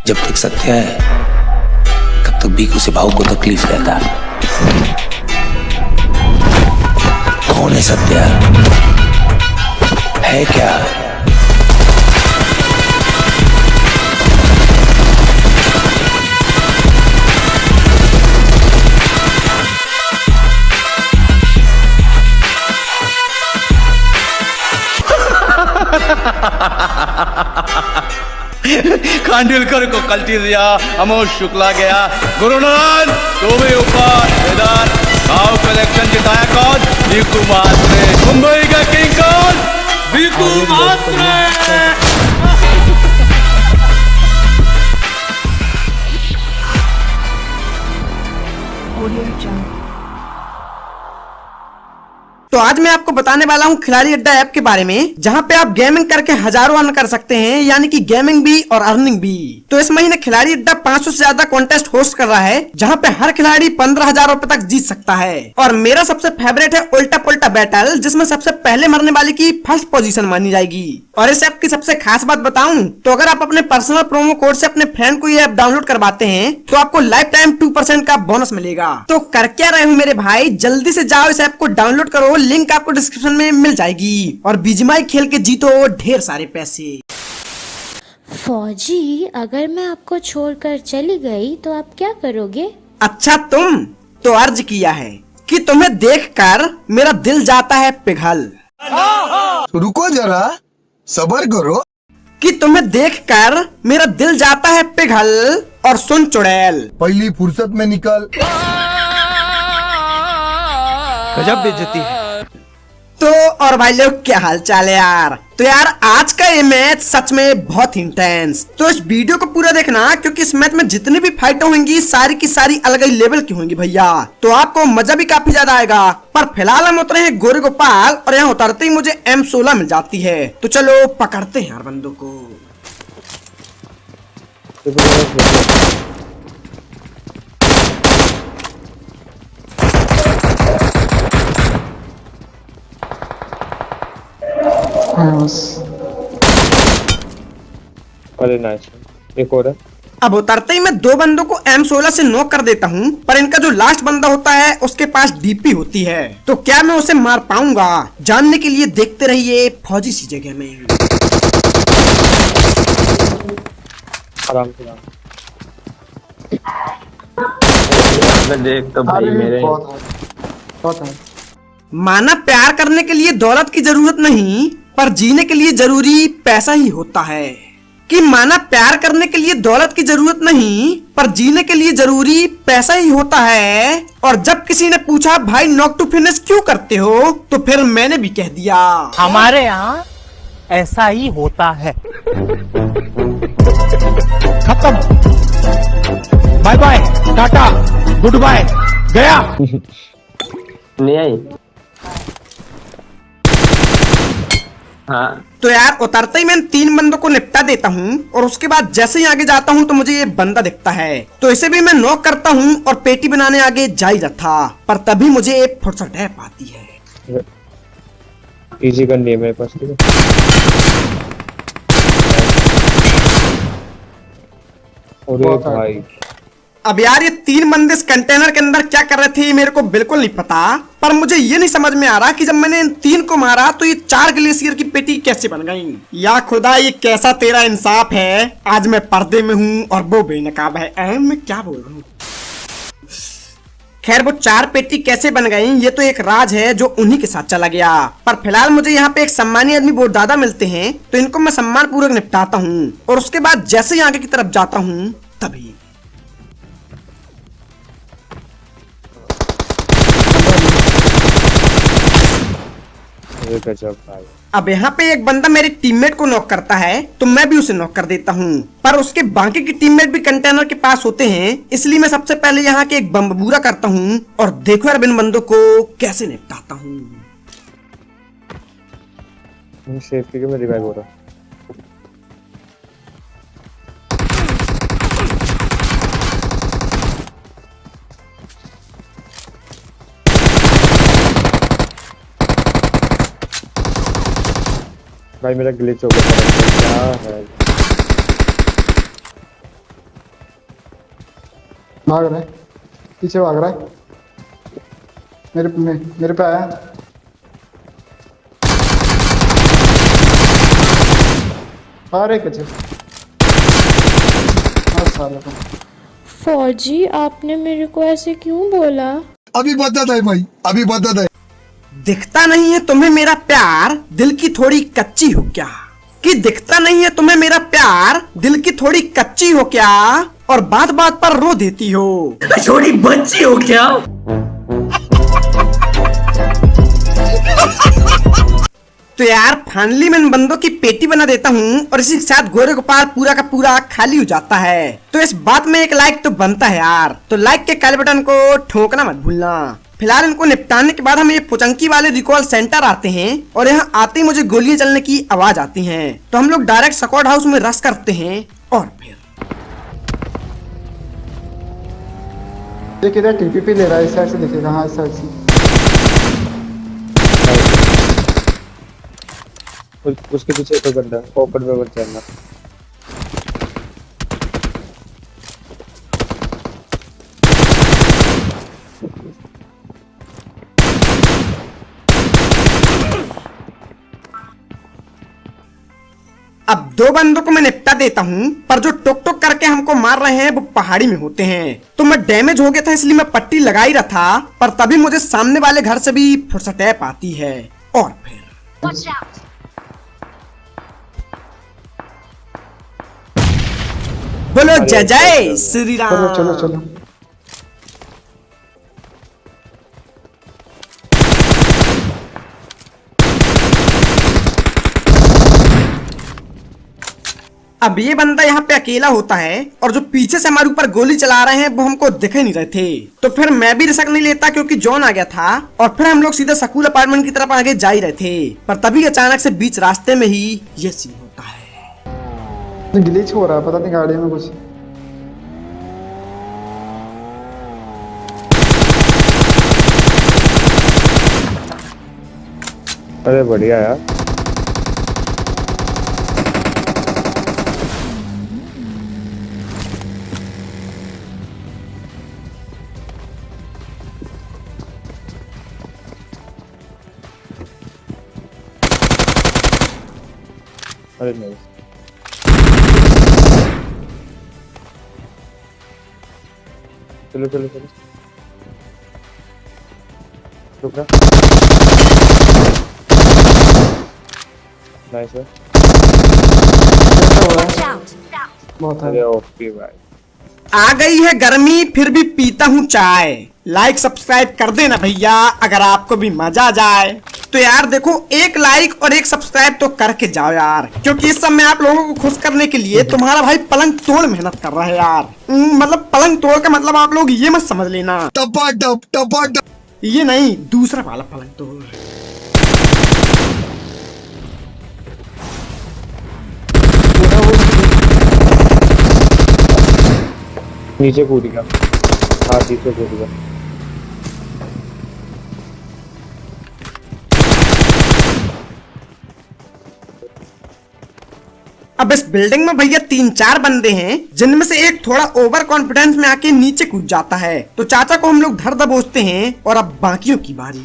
जब तक सत्य है तब तक बीकू से भाव को तकलीफ रहता। कौन है सत्य? है क्या? खांडुलकर को कल्टी दिया, अमोद शुक्ला गया। गुरुनाथ तुम्हें ऊपर वेदांत भाव कलेक्शन जिताया कौन? बीकू महात्रे। मुंबई का किंग कौन? बीकू महात्रे। तो आज मैं आपको बताने वाला हूँ खिलाड़ी अड्डा ऐप के बारे में, जहाँ पे आप गेमिंग करके हजारों अर्न कर सकते हैं, यानी कि गेमिंग भी और अर्निंग भी। तो इस महीने खिलाड़ी अड्डा 500 से ज्यादा कॉन्टेस्ट होस्ट कर रहा है, जहाँ पे हर खिलाड़ी 15,000 रुपए तक जीत सकता है। और मेरा सबसे फेवरेट है उल्टा पुल्टा बैटल, जिसमें सबसे पहले मरने वाले की फर्स्ट पोजीशन मानी जाएगी। और इस ऐप की सबसे खास बात बताऊं तो अगर आप अपने पर्सनल प्रोमो कोड से अपने फ्रेंड को ये ऐप डाउनलोड करवाते हैं तो आपको लाइफ टाइम 2% का बोनस मिलेगा। तो कर क्या रहे हो मेरे भाई, जल्दी से जाओ इस ऐप को डाउनलोड करो, लिंक आपको डिस्क्रिप्शन में मिल जाएगी। और बीजीएमआई खेल के जीतो ढेर सारे पैसे। फौजी, अगर मैं आपको छोड़कर चली गई तो आप क्या करोगे? अच्छा तुम तो अर्ज किया है कि तुम्हें देखकर मेरा दिल जाता है पिघल। रुको जरा, सबर करो। कि तुम्हें देखकर मेरा दिल जाता है पिघल। और सुन चुड़ैल, पहली फुर्सत में निकल। गजब बेइज्जती है। तो और भाई लोग क्या हाल चाल है यार। तो यार आज का ये मैच सच में बहुत इंटेंस। तो इस वीडियो को पूरा देखना, क्योंकि इस मैच में जितनी भी फाइटें होंगी सारी की सारी अलग ही लेवल की होंगी भैया। तो आपको मजा भी काफी ज्यादा आएगा। पर फिलहाल हम उतरे हैं गोरे गोपाल, और यहाँ उतरते ही मुझे M16 मिल जाती है। तो चलो पकड़ते हैं यार बंदों को। अरे नाइस, एक और है। अब उतरते ही मैं दो बंदों को M16 से नॉक कर देता हूँ, पर इनका जो लास्ट बंदा होता है उसके पास डीपी होती है। तो क्या मैं उसे मार पाऊंगा? जानने के लिए देखते रहिए फौजी सी जगह में। आराम से देख तो भाई मेरे। माना प्यार करने के लिए दौलत की जरूरत नहीं, पर जीने के लिए जरूरी पैसा ही होता है। कि माना प्यार करने के लिए दौलत की जरूरत नहीं, पर जीने के लिए जरूरी पैसा ही होता है। और जब किसी ने पूछा भाई नॉक टू फिनिश क्यों करते हो, तो फिर मैंने भी कह दिया हमारे यहाँ ऐसा ही होता है। खत्म, बाय बाय, टाटा, गुड बाय, गया। नहीं आई। हाँ तो यार उतरते ही मैं 3 बंदों को निपटा देता हूँ, और उसके बाद जैसे ही आगे जाता हूँ तो मुझे ये बंदा दिखता है। तो इसे भी मैं नॉक करता हूँ और पेटी बनाने आगे जा ही रहा था, पर तभी मुझे एक फुर्सत है पाती है। इजी करनी है मेरे पास, ठीक है। अरे भाई अब यार ये 3 बंदे इस कंटेनर के अंदर क्या कर रहे थे मेरे को बिल्कुल नहीं पता, पर मुझे ये नहीं समझ में आ रहा कि जब मैंने इन 3 को मारा तो ये 4 ग्लेशियर की पेटी कैसे बन गई। या खुदा ये कैसा तेरा इंसाफ है, आज मैं पर्दे में हूँ और वो बेनकाब है। मैं क्या बोल रहा हूँ। खैर वो 4 पेटी कैसे बन गई ये तो एक राज है जो उन्हीं के साथ चला गया। पर फिलहाल मुझे यहाँ पे एक सम्मानीय आदमी बहुत ज्यादा मिलते हैं, तो इनको मैं सम्मान पूर्वक निपटाता हूँ। और उसके बाद जैसे ही आगे की तरफ जाता हूँ तभी भाई। अब यहाँ पे एक बंदा मेरे टीममेट को नॉक करता है, तो मैं भी उसे नॉक कर देता हूँ। पर उसके बाकी के टीममेट भी कंटेनर के पास होते हैं, इसलिए मैं सबसे पहले यहाँ के एक बम्बूरा करता हूँ। और देखो यार इन बंदों को कैसे निपटाता हूँ। सेफ्टी के में रिवाइव हो रहा। भाई मेरा ग्लिच हो गया, क्या है। भाग रहा है, पीछे भाग रहा है। मेरे पे आया। अरे कच्चे साले को। फौजी, आपने मेरे को ऐसे क्यों बोला? अभी बताता है भाई, अभी बताता है। दिखता नहीं है तुम्हें मेरा प्यार, दिल की थोड़ी कच्ची हो क्या? कि दिखता नहीं है तुम्हें मेरा प्यार, दिल की थोड़ी कच्ची हो क्या? और बात बात पर रो देती हो, छोटी बच्ची हो क्या? तो यार फाइनली मैं इन बंदों की पेटी बना देता हूँ और इसी के साथ गोरे गोपाल पूरा का पूरा खाली हो जाता है। तो इस बात में एक लाइक तो बनता है यार, तो लाइक के काले बटन को ठोकना मत भूलना। फिलहाल इनको निपटाने के बाद हम ये पुचंकी वाले रिकॉल सेंटर आते हैं और यहाँ आते ही मुझे गोलियां चलने की आवाज आती है। तो हम लोग डायरेक्ट स्क्वाड हाउस में रश करते हैं और फिर देख इधर टीपीपी ले रहा है, इस साइड से देखेगा। हाँ इस साइड से। उसके पीछे तो बंदा ओपन में मत चलना। अब दो बंदों को मैं निपटा देता हूँ, पर जो टोक टोक करके हमको मार रहे हैं वो पहाड़ी में होते हैं। तो मैं डैमेज हो गया था इसलिए मैं पट्टी लगा ही रहा था, पर तभी मुझे सामने वाले घर से भी फुर्सतैप आती है और फिर बोलो जय जय श्री राम। चलो चलो चलो। अब ये बंदा यहाँ पे अकेला होता है और जो पीछे से हमारे ऊपर गोली चला रहे हैं वो हमको दिख ही नहीं रहे थे। तो फिर मैं भी रिस्क नहीं लेता क्योंकि जॉन आ गया था और फिर हम लोग सीधे स्कूल अपार्टमेंट की तरफ आगे जा ही रहे थे, पर तभी अचानक से बीच रास्ते में ही ये सीन होता है। ग्लिच हो रहा है, पता नहीं गाड़ी में कुछ। अरे बढ़िया यार। अरे नहीं, चलो चलो चलो रुक रहा। नाइस है। बहुत है। अरे ओके भाई। आ गई है गर्मी फिर भी पीता हूँ चाय। लाइक सब्सक्राइब कर देना भैया अगर आपको भी मजा आ जाए। तो यार देखो, एक लाइक और एक सब्सक्राइब तो करके जाओ यार, क्योंकि इस समय आप लोगों को खुश करने के लिए तुम्हारा भाई पलंग तोड़ मेहनत कर रहा है यार। मतलब पलंग तोड़ का मतलब आप लोग ये मत समझ लेना टपा ये नहीं, दूसरा वाला पलंग तोड़। नीचे कूद गया। हाँ नीचे कूद गया। अब इस बिल्डिंग में भैया 3-4 बंदे हैं, जिनमें से एक थोड़ा ओवर कॉन्फिडेंस में आके नीचे कूद जाता है। तो चाचा को हम लोग धर दबोचते हैं और अब बाकियों की बारी।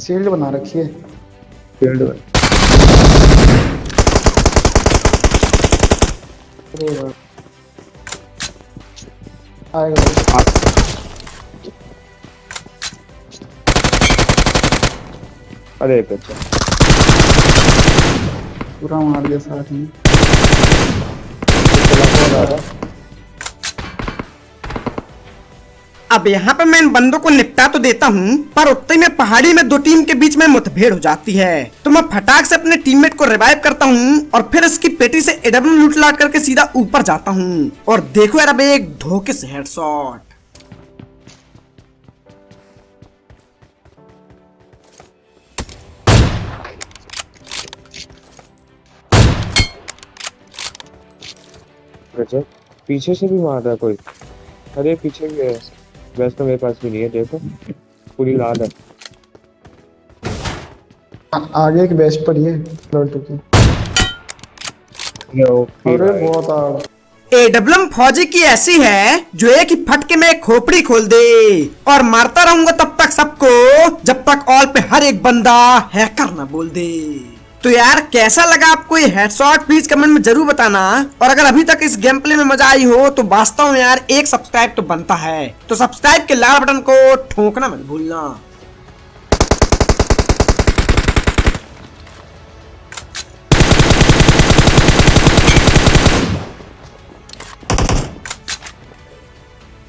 शील्ड बना रखी है। फील्ड में आएगा। अरे अच्छा पूरा मार दिया साथ में। अब यहाँ पे मैं इन बंदों को निपटा तो देता हूँ, पर उतने में पहाड़ी में दो टीम के बीच में मुठभेड़ हो जाती है। तो मैं फटाक से अपने टीममेट को रिवाइव करता हूँ और फिर इसकी पेटी से एडब्ल्यू लूट लाट करके सीधा ऊपर जाता हूँ और देखो यार अब एक धोखे से हेडशॉट। गजब, पीछे से भी मार रहा कोई। अरे पीछे भी है। वैसे तो मेरे पास भी नहीं है, देखो पूरी लाल है। आगे एक बेस्ट पड़ी है लॉल्टो की। ओके अरे बहुत आग। एडब्ल्यूएम फौजी की ऐसी है जो एक ही फटके में खोपड़ी खोल दे और मारता रहूंगा तब तक सबको जब तक ऑल पे हर एक बंदा हैकर ना बोल दे। तो यार कैसा लगा आपको ये हेडशॉट, प्लीज कमेंट में जरूर बताना। और अगर अभी तक इस गेम प्ले में मजा आई हो तो वास्तव में यार एक सब्सक्राइब तो बनता है, तो सब्सक्राइब के लाल बटन को ठोकना मत भूलना।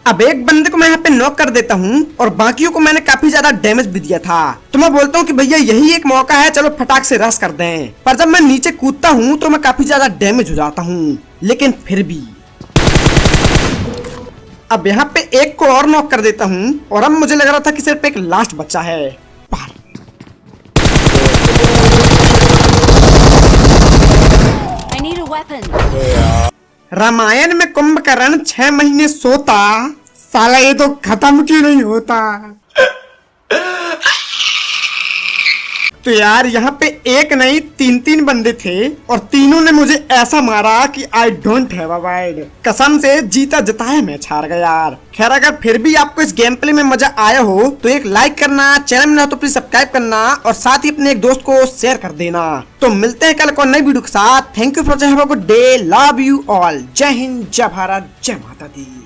अब एक बंदे को मैं यहाँ पे नॉक कर देता हूँ और बाकियों को मैंने काफी ज्यादा डैमेज भी दिया था, तो मैं बोलता हूँ कि भैया यही एक मौका है, चलो फटाक से रश कर दें। पर जब मैं नीचे कूदता हूँ तो मैं काफी ज्यादा डैमेज हो जाता हूँ, लेकिन फिर भी अब यहाँ पे एक को और नॉक कर देता हूँ और अब मुझे लग रहा था कि सिर्फ एक लास्ट बच्चा है। I need a weapon. Ramayan में कुंभकर्ण 6 महीने सोता, साला ये तो खत्म क्यों नहीं होता। तो यार यहाँ पे एक नहीं 3 बंदे थे और तीनों ने मुझे ऐसा मारा कि I don't have a word. कसम से जीता जिताया मैच हार गया यार। खैर अगर फिर भी आपको इस गेम प्ले में मजा आया हो तो एक लाइक करना, चैनल में ना तो प्लीज सब्सक्राइब करना और साथ ही अपने एक दोस्त को शेयर कर देना। तो मिलते हैं कल को नई वीडियो के साथ। Thank you for have a good day, love you all. जय हिंद, जय भारत, जय माता दी।